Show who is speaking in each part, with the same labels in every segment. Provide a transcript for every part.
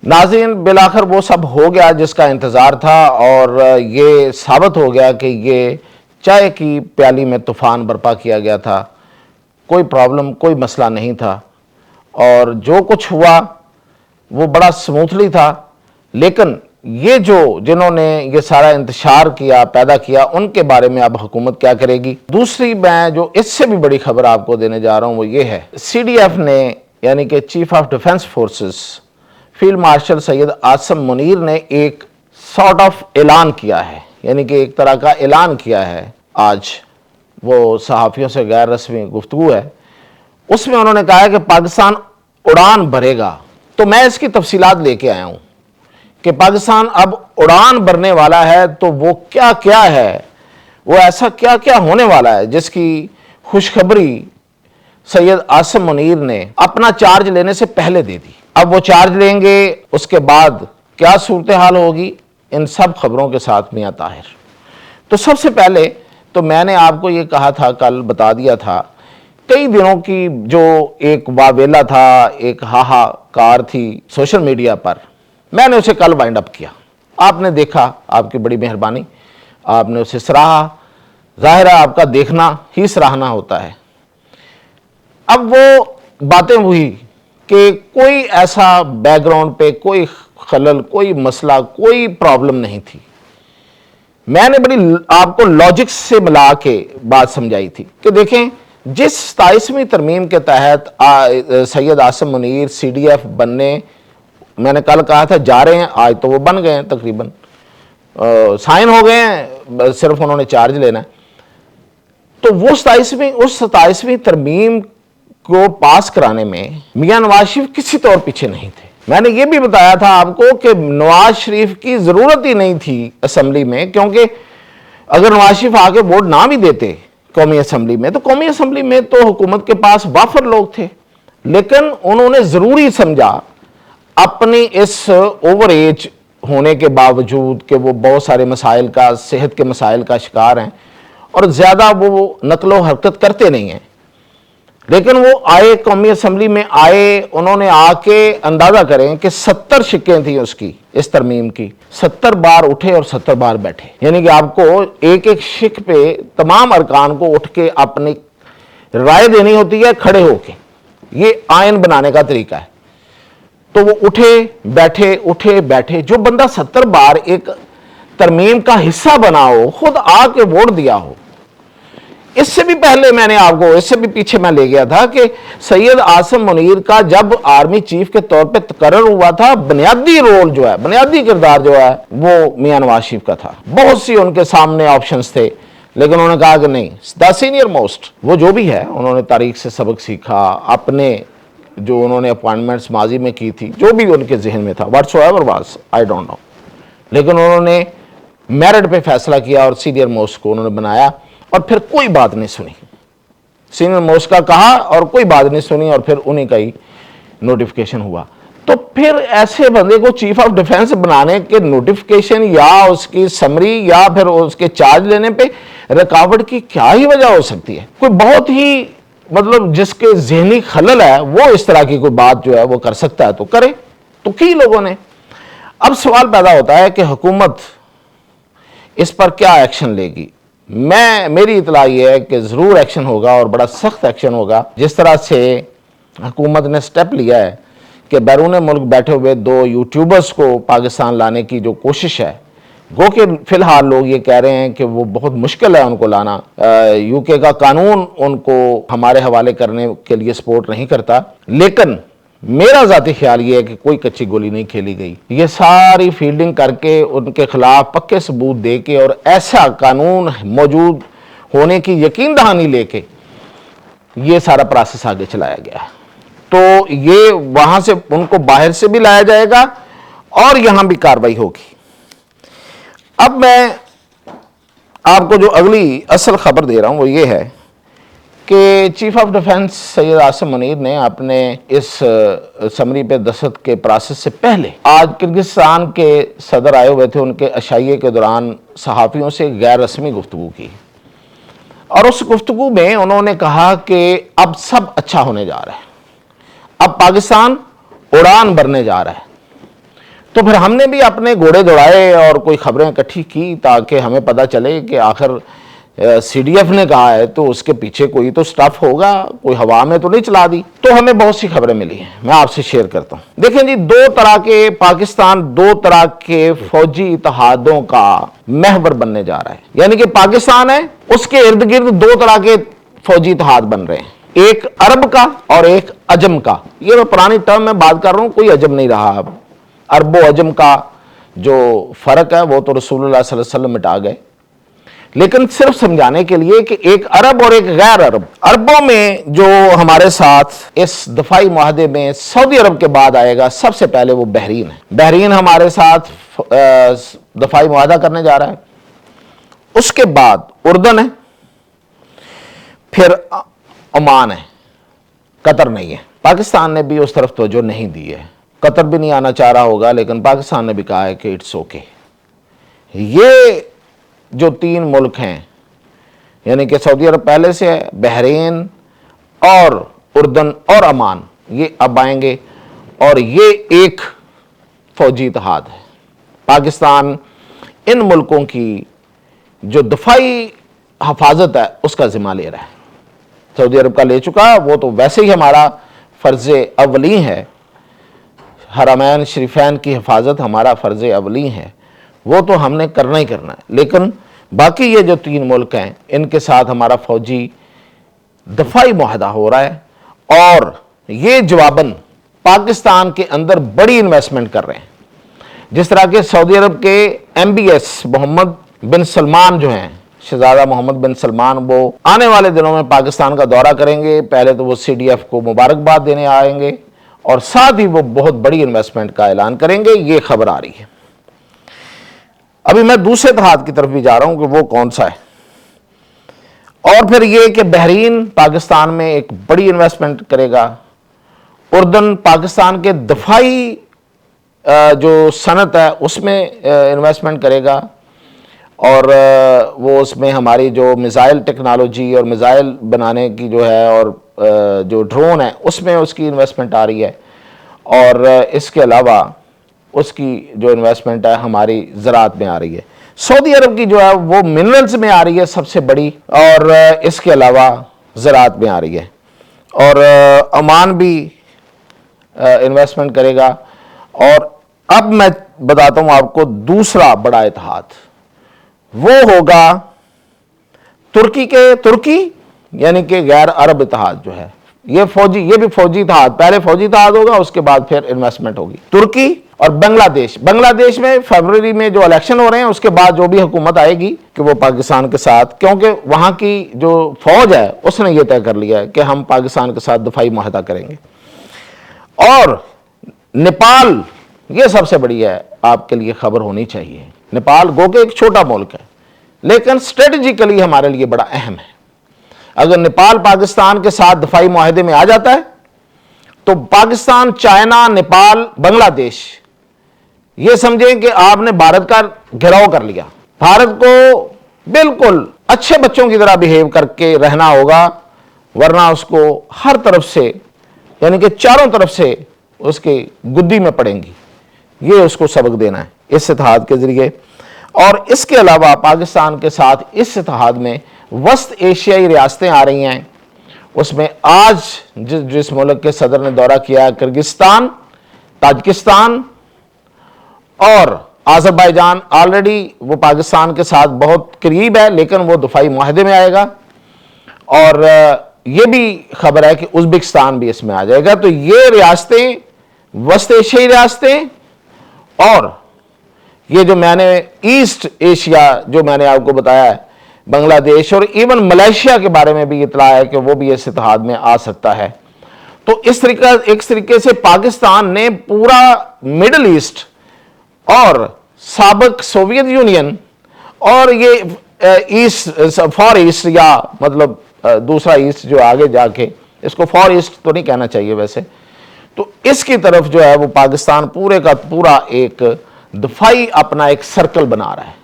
Speaker 1: ناظرین، بالآخر وہ سب ہو گیا جس کا انتظار تھا، اور یہ ثابت ہو گیا کہ یہ چائے کی پیالی میں طوفان برپا کیا گیا تھا، کوئی پرابلم، کوئی مسئلہ نہیں تھا، اور جو کچھ ہوا وہ بڑا سموتھلی تھا۔ لیکن یہ جنہوں نے یہ سارا انتشار کیا، پیدا کیا، ان کے بارے میں اب حکومت کیا کرے گی؟ دوسری میں جو اس سے بھی بڑی خبر آپ کو دینے جا رہا ہوں وہ یہ ہے، سی ڈی ایف نے یعنی کہ chief of defence forces field marshal Syed Asim Munir نے ایک سارٹ آف اعلان کیا ہے، یعنی کہ ایک طرح کا اعلان کیا ہے۔ آج وہ صحافیوں سے غیر رسمی گفتگو ہے، اس میں انہوں نے کہا ہے کہ پاکستان اڑان بھرے گا۔ تو میں اس کی تفصیلات لے کے آیا ہوں کہ پاکستان اب اڑان بھرنے والا ہے، تو وہ کیا کیا ہے، وہ ایسا کیا کیا ہونے والا ہے جس کی خوشخبری سید عاصم منیر نے اپنا چارج لینے سے پہلے دے دی۔ اب وہ چارج لیں گے، اس کے بعد کیا صورتحال ہوگی، ان سب خبروں کے ساتھ میاں طاہر۔ تو سب سے پہلے تو میں نے آپ کو یہ کہا تھا، کل بتا دیا تھا، کئی دنوں کی جو ایک واویلا تھا، ایک ہاہاکار تھی سوشل میڈیا پر، میں نے اسے کل وائنڈ اپ کیا۔ آپ نے دیکھا، آپ کی بڑی مہربانی، آپ نے اسے سراہا۔ ظاہر ہے آپ کا دیکھنا ہی سراہنا ہوتا ہے۔ اب وہ باتیں ہوئی کہ کوئی ایسا بیک گراؤنڈ پہ کوئی خلل، کوئی مسئلہ، کوئی پرابلم نہیں تھی۔ میں نے بڑی آپ کو لاجک سے ملا کے بات سمجھائی تھی کہ دیکھیں، جس 27ویں ترمیم کے تحت Syed Asim Munir C D F بننے، میں نے کل کہا تھا جا رہے ہیں، آج تو وہ بن گئے ہیں، تقریباً سائن ہو گئے ہیں، صرف انہوں نے چارج لینا ہے۔ تو وہ 27ویں ترمیم کو پاس کرانے میں میاں نواز شریف کسی طور پیچھے نہیں تھے۔ میں نے یہ بھی بتایا تھا آپ کو کہ نواز شریف کی ضرورت ہی نہیں تھی اسمبلی میں، کیونکہ اگر نواز شریف آ کے ووٹ نہ بھی دیتے قومی اسمبلی میں، تو قومی اسمبلی میں تو حکومت کے پاس وافر لوگ تھے، لیکن انہوں نے ضروری سمجھا اپنی اس اوور ایج ہونے کے باوجود کہ وہ بہت سارے مسائل کا، صحت کے مسائل کا شکار ہیں، اور زیادہ وہ نقل و حرکت کرتے نہیں ہیں، لیکن وہ آئے، قومی اسمبلی میں آئے، انہوں نے آ کے اندازہ کریں کہ 70 شکیں تھیں اس کی، اس ترمیم کی، 70 بار اٹھے اور 70 بار بیٹھے، یعنی کہ آپ کو ایک ایک شک پہ تمام ارکان کو اٹھ کے اپنی رائے دینی ہوتی ہے کھڑے ہو کے۔ یہ آئین بنانے کا طریقہ ہے۔ تو وہ اٹھے بیٹھے، جو بندہ 70 بار ایک ترمیم کا حصہ بنا ہو، خود آ کے ووٹ دیا ہو۔ اس سے بھی پہلے میں نے آپ کو، اس سے بھی پیچھے میں لے گیا تھا کہ سید عاصم منیر کا جب آرمی چیف کے طور پہ تقرر ہوا تھا، بنیادی رول جو ہے، بنیادی کردار جو ہے، وہ میاں نواز شریف کا تھا۔ بہت سی ان کے سامنے آپشنز تھے، لیکن انہوں نے کہا کہ نہیں، دا سینئر موسٹ، وہ جو بھی ہے، انہوں نے تاریخ سے سبق سیکھا، اپنے جو انہوں نے اپوائنٹمنٹس ماضی میں کی تھی، جو بھی ان کے ذہن میں تھا، whatsoever was, I don't know, لیکن انہوں نے میرٹ پہ فیصلہ کیا اور سینئر موسٹ کو انہوں نے بنایا، اور پھر کوئی بات نہیں سنی، سینئر موسٹ کا کہا اور کوئی بات نہیں سنی، اور پھر انہیں کا ہی نوٹیفیکیشن ہوا۔ تو پھر ایسے بندے کو چیف آف ڈیفنس بنانے کے نوٹیفیکیشن یا اس کی سمری یا پھر اس کے چارج لینے پہ رکاوٹ کی کیا ہی وجہ ہو سکتی ہے؟ کوئی بہت ہی مطلب جس کے ذہنی خلل ہے وہ اس طرح کی کوئی بات جو ہے وہ کر سکتا ہے تو کرے، تو کی لوگوں نے۔ اب سوال پیدا ہوتا ہے کہ حکومت اس پر کیا ایکشن لے گی؟ میری اطلاع یہ ہے کہ ضرور ایکشن ہوگا، اور بڑا سخت ایکشن ہوگا۔ جس طرح سے حکومت نے سٹیپ لیا ہے کہ بیرون ملک بیٹھے ہوئے 2 یوٹیوبرز کو پاکستان لانے کی جو کوشش ہے، گو کہ فی الحال لوگ یہ کہہ رہے ہیں کہ وہ بہت مشکل ہے ان کو لانا، یو کے کا قانون ان کو ہمارے حوالے کرنے کے لیے سپورٹ نہیں کرتا، لیکن میرا ذاتی خیال یہ ہے کہ کوئی کچی گولی نہیں کھیلی گئی۔ یہ ساری فیلڈنگ کر کے ان کے خلاف پکے ثبوت دے کے اور ایسا قانون موجود ہونے کی یقین دہانی لے کے یہ سارا پروسیس آگے چلایا گیا ہے۔ تو یہ وہاں سے ان کو باہر سے بھی لایا جائے گا اور یہاں بھی کارروائی ہوگی۔ اب میں آپ کو جو اگلی اصل خبر دے رہا ہوں وہ یہ ہے کہ چیف آف ڈیفنس سید عاصم منیر نے اپنے اس سمری پہ دستخط کے پروسیس سے پہلے آج کرگزستان کے صدر آئے ہوئے تھے، ان کے عشائیے کے دوران صحافیوں سے غیر رسمی گفتگو کی، اور اس گفتگو میں انہوں نے کہا کہ اب سب اچھا ہونے جا رہا ہے، اب پاکستان اڑان بھرنے جا رہا ہے۔ تو پھر ہم نے بھی اپنے گھوڑے دوڑائے اور کوئی خبریں اکٹھی کی تاکہ ہمیں پتہ چلے کہ آخر سی ڈی ایف نے کہا ہے تو اس کے پیچھے کوئی تو سٹف ہوگا، کوئی ہوا میں تو نہیں چلا دی۔ تو ہمیں بہت سی خبریں ملی ہیں، میں آپ سے شیئر کرتا ہوں۔ دیکھیں جی، پاکستان دو طرح کے فوجی اتحادوں کا محور بننے جا رہا ہے، یعنی کہ پاکستان ہے، اس کے ارد گرد دو طرح کے فوجی اتحاد بن رہے ہیں، ایک عرب کا اور ایک عجم کا۔ یہ میں پرانی ٹرم میں بات کر رہا ہوں، کوئی عجم نہیں رہا اب۔ عرب و عجم کا جو فرق ہے وہ تو رسول اللہ صلی اللہ علیہ وسلم مٹا گئے، لیکن صرف سمجھانے کے لیے کہ ایک عرب اور ایک غیر عرب۔ عربوں میں جو ہمارے ساتھ اس دفاعی معاہدے میں سعودی عرب کے بعد آئے گا، سب سے پہلے وہ بحرین ہے۔ بحرین ہمارے ساتھ دفاعی معاہدہ کرنے جا رہا ہے۔ اس کے بعد اردن ہے، پھر عمان ہے، قطر نہیں ہے۔ پاکستان نے بھی اس طرف توجہ نہیں دی ہے، قطر بھی نہیں آنا چاہ رہا ہوگا، لیکن پاکستان نے بھی کہا ہے کہ اٹس اوکے۔ یہ جو تین ملک ہیں، یعنی کہ سعودی عرب پہلے سے ہے، بحرین اور اردن اور عمان، یہ اب آئیں گے، اور یہ ایک فوجی اتحاد ہے۔ پاکستان ان ملکوں کی جو دفاعی حفاظت ہے اس کا ذمہ لے رہا ہے۔ سعودی عرب کا لے چکا، وہ تو ویسے ہی ہمارا فرض اولی ہے، حرمین شریفین کی حفاظت ہمارا فرض اولی ہے، وہ تو ہم نے کرنا ہی کرنا ہے۔ لیکن باقی یہ جو تین ملک ہیں، ان کے ساتھ ہمارا فوجی دفاعی معاہدہ ہو رہا ہے، اور یہ جواباً پاکستان کے اندر بڑی انویسٹمنٹ کر رہے ہیں۔ جس طرح کہ سعودی عرب کے MBS محمد بن سلمان جو ہیں، شہزادہ محمد بن سلمان، وہ آنے والے دنوں میں پاکستان کا دورہ کریں گے۔ پہلے تو وہ CDF کو مبارکباد دینے آئیں گے، اور ساتھ ہی وہ بہت بڑی انویسٹمنٹ کا اعلان کریں گے، یہ خبر آ رہی ہے۔ ابھی میں دوسرے اتحاد کی طرف بھی جا رہا ہوں کہ وہ کون سا ہے، اور پھر یہ کہ بحرین پاکستان میں ایک بڑی انویسٹمنٹ کرے گا، اردن پاکستان کے دفاعی جو صنعت ہے اس میں انویسٹمنٹ کرے گا، اور وہ اس میں ہماری جو میزائل ٹیکنالوجی اور میزائل بنانے کی جو ہے، اور جو ڈرون ہے اس میں اس کی انویسٹمنٹ آ رہی ہے، اور اس کے علاوہ اس کی جو انویسٹمنٹ ہے ہماری زراعت میں آ رہی ہے۔ سعودی عرب کی جو ہے وہ منرلز میں آ رہی ہے سب سے بڑی، اور اس کے علاوہ زراعت میں آ رہی ہے، اور عمان بھی انویسٹمنٹ کرے گا۔ اور اب میں بتاتا ہوں آپ کو دوسرا بڑا اتحاد، وہ ہوگا ترکی، یعنی کہ غیر عرب اتحاد جو ہے، یہ بھی فوجی اتحاد، پہلے فوجی اتحاد ہوگا، اس کے بعد پھر انویسٹمنٹ ہوگی۔ ترکی اور بنگلہ دیش میں فروری میں جو الیکشن ہو رہے ہیں، اس کے بعد جو بھی حکومت آئے گی کہ وہ پاکستان کے ساتھ، کیونکہ وہاں کی جو فوج ہے اس نے یہ طے کر لیا ہے کہ ہم پاکستان کے ساتھ دفاعی معاہدہ کریں گے۔ اور نیپال، یہ سب سے بڑی ہے، آپ کے لیے خبر ہونی چاہیے۔ نیپال گو کہ ایک چھوٹا ملک ہے، لیکن اسٹریٹجیکلی ہمارے لیے بڑا اہم ہے۔ اگر نیپال پاکستان کے ساتھ دفاعی معاہدے میں آ جاتا ہے تو پاکستان، چائنا، نیپال، بنگلہ دیش، یہ سمجھیں کہ آپ نے بھارت کا گھیراؤ کر لیا۔ بھارت کو بالکل اچھے بچوں کی طرح بیہیو کر کے رہنا ہوگا، ورنہ اس کو ہر طرف سے، یعنی کہ چاروں طرف سے اس کے گدی میں پڑیں گی۔ یہ اس کو سبق دینا ہے اس اتحاد کے ذریعے۔ اور اس کے علاوہ پاکستان کے ساتھ اس اتحاد میں وسط ایشیائی ریاستیں آ رہی ہیں۔ اس میں آج جس ملک کے صدر نے دورہ کیا، کرگستان، تاجکستان اور آذربائیجان، آلریڈی وہ پاکستان کے ساتھ بہت قریب ہے، لیکن وہ دفاعی معاہدے میں آئے گا۔ اور یہ بھی خبر ہے کہ ازبکستان بھی اس میں آ جائے گا۔ تو یہ ریاستیں، وسط ایشیائی ریاستیں، اور یہ جو میں نے ایسٹ ایشیا جو میں نے آپ کو بتایا ہے، بنگلہ دیش اور ایون ملیشیا کے بارے میں بھی اطلاع ہے کہ وہ بھی اس اتحاد میں آ سکتا ہے۔ تو اس طریقے سے پاکستان نے پورا مڈل ایسٹ اور سابق سوویت یونین اور یہ ایسٹ، فار ایسٹ، یا مطلب دوسرا ایسٹ جو آگے جا کے، اس کو فار ایسٹ تو نہیں کہنا چاہیے ویسے، تو اس کی طرف جو ہے وہ پاکستان پورے کا پورا ایک دفاعی اپنا ایک سرکل بنا رہا ہے۔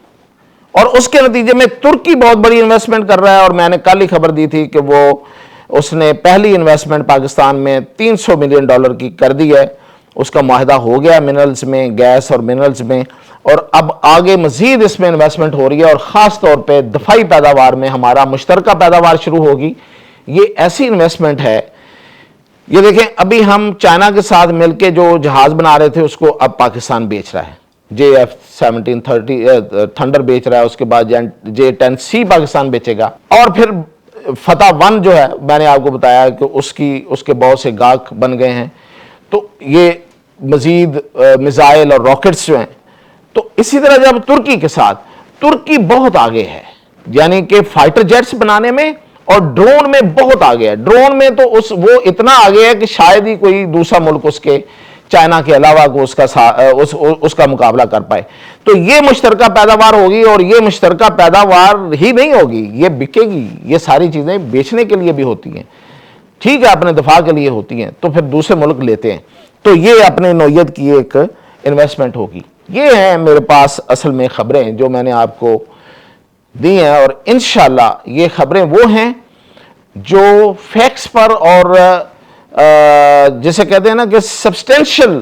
Speaker 1: اور اس کے نتیجے میں ترکی بہت بڑی انویسٹمنٹ کر رہا ہے، اور میں نے کل ہی خبر دی تھی کہ اس نے پہلی انویسٹمنٹ پاکستان میں $300 ملین کی کر دی ہے، اس کا معاہدہ ہو گیا منرلز میں، گیس اور منرلز میں، اور اب آگے مزید اس میں انویسٹمنٹ ہو رہی ہے، اور خاص طور پہ دفاعی پیداوار میں ہمارا مشترکہ پیداوار شروع ہوگی۔ یہ ایسی انویسٹمنٹ ہے، یہ دیکھیں ابھی ہم چائنا کے ساتھ مل کے جو جہاز بنا رہے تھے اس کو اب پاکستان بیچ رہا ہے، JF-17 تھنڈر بیچ رہا ہے، اس کے بعد J-10C پاکستان بیچے گا، اور پھر فتح 1 جو ہے میں نے آپ کو بتایا کہ اس کے بہت سے گاہک بن گئے ہیں، تو یہ مزید میزائل اور راکٹس جو ہیں۔ تو اسی طرح جب ترکی کے ساتھ، ترکی بہت آگے ہے، یعنی کہ فائٹر جیٹس بنانے میں اور ڈرون میں بہت آگے ہے۔ ڈرون میں تو وہ اتنا آگے ہے کہ شاید ہی کوئی دوسرا ملک اس کے چائنا کے علاوہ کو اس کا مقابلہ کر پائے۔ تو یہ مشترکہ پیداوار ہوگی، اور یہ مشترکہ پیداوار ہی نہیں ہوگی، یہ بکے گی۔ یہ ساری چیزیں بیچنے کے لیے بھی ہوتی ہیں، ٹھیک ہے، اپنے دفاع کے لیے ہوتی ہیں، تو پھر دوسرے ملک لیتے ہیں، تو یہ اپنے نوعیت کی ایک انویسٹمنٹ ہوگی۔ یہ ہیں میرے پاس اصل میں خبریں جو میں نے آپ کو دی ہیں، اور انشاءاللہ یہ خبریں وہ ہیں جو فیکٹس پر اور جسے کہتے ہیں نا کہ سبسٹینشل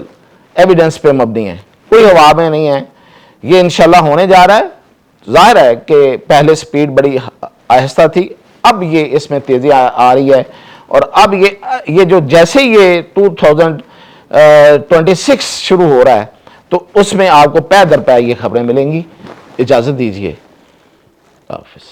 Speaker 1: ایویڈنس پہ مبنی ہیں، کوئی ہوا میں نہیں ہے۔ یہ انشاءاللہ ہونے جا رہا ہے۔ ظاہر ہے کہ پہلے سپیڈ بڑی آہستہ تھی، اب یہ اس میں تیزی آ رہی ہے، اور اب یہ جو جیسے یہ 2026 شروع ہو رہا ہے تو اس میں آپ کو پے در پے یہ خبریں ملیں گی۔ اجازت دیجیے، حافظ۔